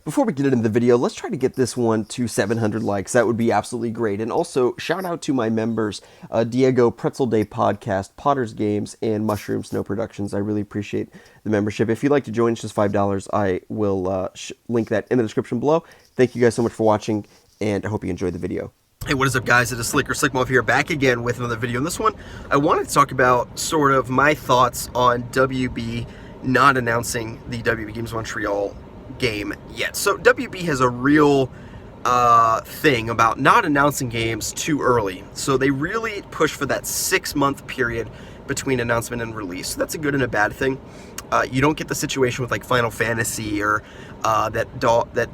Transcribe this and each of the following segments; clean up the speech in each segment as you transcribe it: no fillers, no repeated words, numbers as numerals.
Before we get into the video, let's try to get this one to 700 likes. That would be absolutely great. And also, shout out to my members, Diego, Pretzel Day Podcast, Potter's Games, and Mushroom Snow Productions. I really appreciate the membership. If you'd like to join, it's just $5. I will link that in the description below. Thank you guys so much for watching, and I hope you enjoyed the video. Hey, what is up, guys? It is Slickmo here, back again with another video. In this one, I wanted to talk about sort of my thoughts on WB not announcing the WB Games Montreal game yet. So WB has a real thing about not announcing games too early. So they really push for that 6-month period between announcement and release. So that's a good and a bad thing. You don't get the situation with like Final Fantasy or that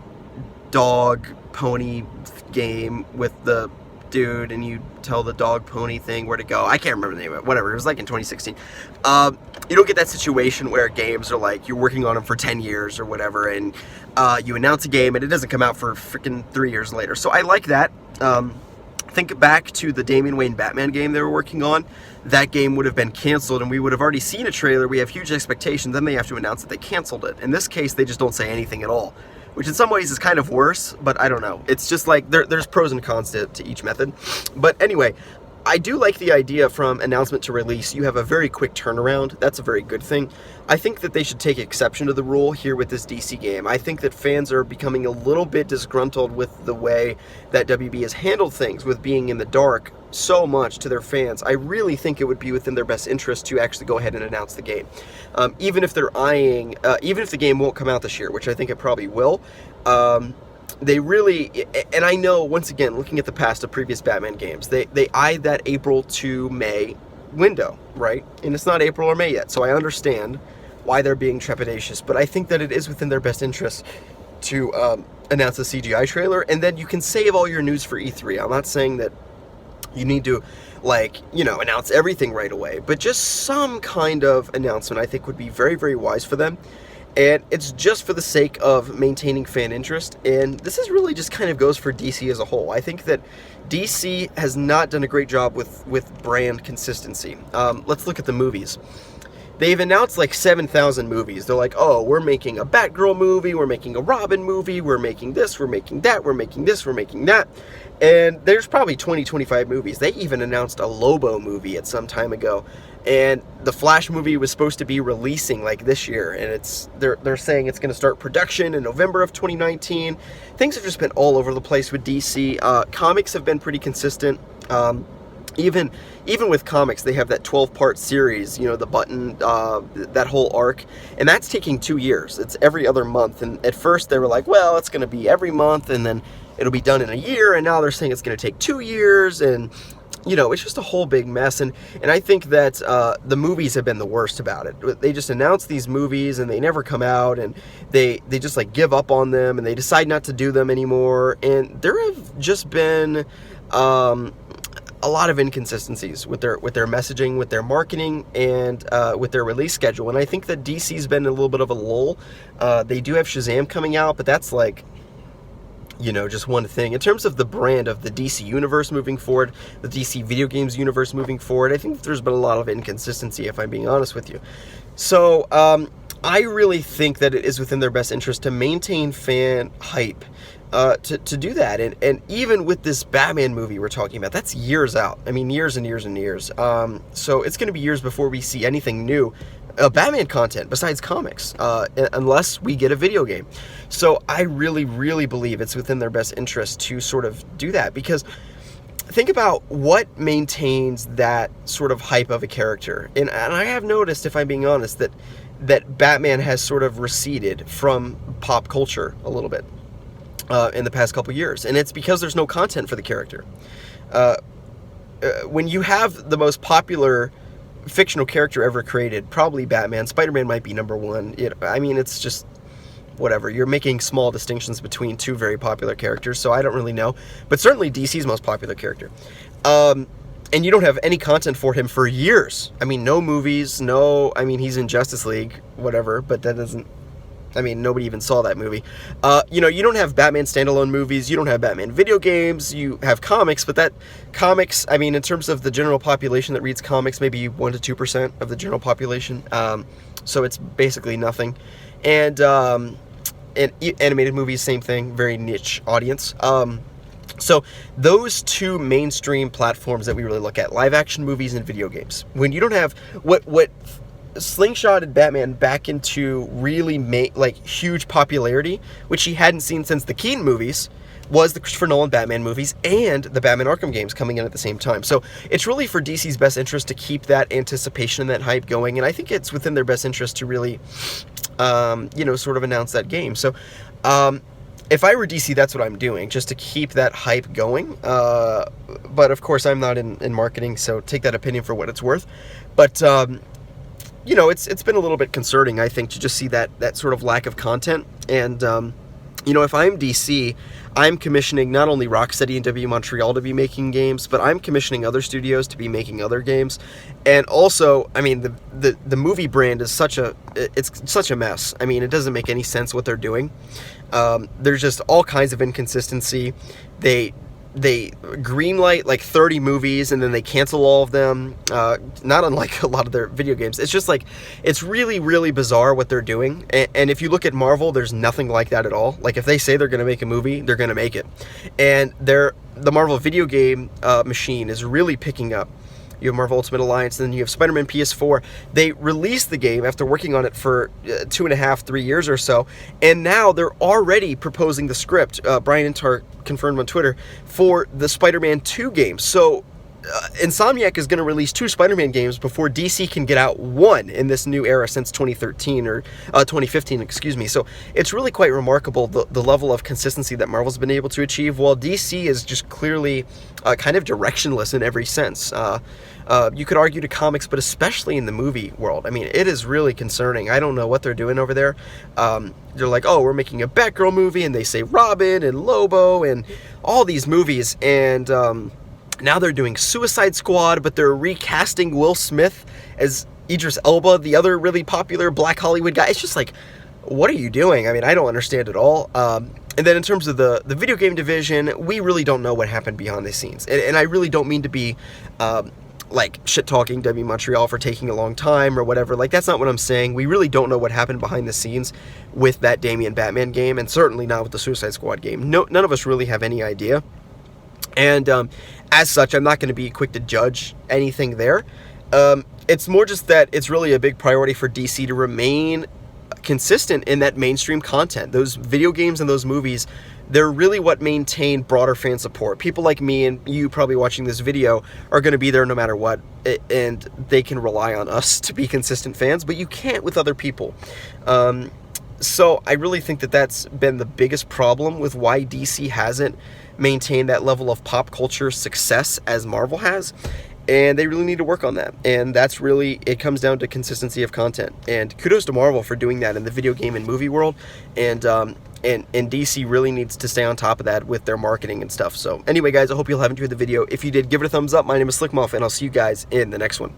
dog pony game with the dude and you tell the dog pony thing where to go. I can't remember the name of it. Whatever. It was like in 2016. You don't get that situation where games are like you're working on them for 10 years or whatever, and you announce a game and it doesn't come out for freaking 3 years later. So I like that. Think back to the Damian Wayne Batman game they were working on. That game would have been canceled and we would have already seen a trailer. We have huge expectations. Then they have to announce that they canceled it. In this case, they just don't say anything at all, which in some ways is kind of worse, but I don't know. It's just like there's pros and cons to each method. But anyway, I do like the idea from announcement to release. You have a very quick turnaround. That's a very good thing. I think that they should take exception to the rule here with this DC game. I think that fans are becoming a little bit disgruntled with the way that WB has handled things, with being in the dark so much to their fans. I really think it would be within their best interest to actually go ahead and announce the game. Even if they're eyeing, even if the game won't come out this year, which I think it probably will, they really, and I know, once again, looking at the past of previous Batman games, they eyed that April to May window, right? And it's not April or May yet, so I understand why they're being trepidatious, but I think that it is within their best interest to announce a CGI trailer, and then you can save all your news for E3. I'm not saying that you need to, like, you know, announce everything right away, but just some kind of announcement I think would be very, very wise for them. And it's just for the sake of maintaining fan interest, and this is really just kind of goes for DC as a whole. I think that DC has not done a great job with brand consistency. Let's look at the movies. They've announced like 7,000 movies. They're like, oh, we're making a Batgirl movie, we're making a Robin movie, we're making this, we're making that, we're making this, we're making that. And there's probably 20, 25 movies. They even announced a Lobo movie at some time ago. And the Flash movie was supposed to be releasing like this year, and they're saying it's going to start production in November of 2019. Things have just been all over the place with DC. Comics have been pretty consistent. Even with comics, they have that 12-part series, you know, the Button, that whole arc, and that's taking 2 years. It's every other month, and at first they were like, well, it's going to be every month, and then it'll be done in a year, and now they're saying it's going to take 2 years, and you know, it's just a whole big mess, and I think that the movies have been the worst about it. They just announce these movies, and they never come out, and they just like give up on them, and they decide not to do them anymore, and there have just been a lot of inconsistencies with their messaging, with their marketing, and with their release schedule, and I think that DC's been in a little bit of a lull. They do have Shazam coming out, but that's like, you know, just one thing. In terms of the brand of the DC universe moving forward, the DC video games universe moving forward, I think that there's been a lot of inconsistency, if I'm being honest with you. So, I really think that it is within their best interest to maintain fan hype, to do that. And even with this Batman movie we're talking about, that's years out. I mean, years and years and years. So it's going to be years before we see anything new Batman content besides comics, unless we get a video game. So I really, really believe it's within their best interest to sort of do that, because think about what maintains that sort of hype of a character. And I have noticed, if I'm being honest, that Batman has sort of receded from pop culture a little bit in the past couple years, and it's because there's no content for the character. When you have the most popular fictional character ever created, probably Batman. Spider-Man might be number one. I mean, it's just whatever. You're making small distinctions between two very popular characters, so I don't really know. But certainly DC's most popular character. And you don't have any content for him for years. I mean, no movies, I mean, he's in Justice League, whatever, but that doesn't, I mean, nobody even saw that movie. You know, you don't have Batman standalone movies, you don't have Batman video games, you have comics, but that comics, I mean, in terms of the general population that reads comics, maybe 1% to 2% of the general population. So it's basically nothing. And and animated movies, same thing, very niche audience. So those two mainstream platforms that we really look at, live action movies and video games. When you don't have what slingshotted Batman back into really huge popularity, which he hadn't seen since the Keaton movies, was the Christopher Nolan Batman movies and the Batman Arkham games coming in at the same time. So it's really for DC's best interest to keep that anticipation and that hype going, and I think it's within their best interest to really, sort of announce that game. So, if I were DC, that's what I'm doing, just to keep that hype going. But of course, I'm not in marketing, so take that opinion for what it's worth. But it's been a little bit concerning, I think, to just see that sort of lack of content. And if I'm DC, I'm commissioning not only Rocksteady and W Montreal to be making games, but I'm commissioning other studios to be making other games. And also, I mean, the movie brand is such a mess. I mean, it doesn't make any sense what they're doing. There's just all kinds of inconsistency. They greenlight like 30 movies and then they cancel all of them, not unlike a lot of their video games. It's just like, it's really, really bizarre what they're doing. And if you look at Marvel, there's nothing like that at all. Like, if they say they're going to make a movie, they're going to make it. And the Marvel video game machine is really picking up. You have Marvel Ultimate Alliance, and then you have Spider-Man PS4. They released the game after working on it for 2.5, 3 years or so, and now they're already proposing the script, Brian Intar confirmed on Twitter, for the Spider-Man 2 game. So Insomniac is going to release 2 Spider-Man games before DC can get out one in this new era since 2013 or 2015, excuse me. So it's really quite remarkable the level of consistency that Marvel's been able to achieve, while DC is just clearly kind of directionless in every sense. You could argue to comics, but especially in the movie world. I mean, it is really concerning. I don't know what they're doing over there. They're like, oh, we're making a Batgirl movie, and they say Robin and Lobo and all these movies, and now they're doing Suicide Squad, but they're recasting Will Smith as Idris Elba, the other really popular Black Hollywood guy. It's just like, what are you doing? I mean, I don't understand at all. And then in terms of the video game division, we really don't know what happened behind the scenes. And I really don't mean to be shit-talking W Montreal for taking a long time or whatever. Like, that's not what I'm saying. We really don't know what happened behind the scenes with that Damian Batman game, and certainly not with the Suicide Squad game. None of us really have any idea. And as such, I'm not going to be quick to judge anything there. It's more just that it's really a big priority for DC to remain consistent in that mainstream content. Those video games and those movies, they're really what maintain broader fan support. People like me and you probably watching this video are going to be there no matter what, and they can rely on us to be consistent fans, but you can't with other people. So I really think that that's been the biggest problem with why DC hasn't maintained that level of pop culture success as Marvel has, and they really need to work on that. And that's really, it comes down to consistency of content, and kudos to Marvel for doing that in the video game and movie world, and DC really needs to stay on top of that with their marketing and stuff. So anyway, guys, I hope you'll have enjoyed the video. If you did, give it a thumbs up. My name is Slick Muff, and I'll see you guys in the next one.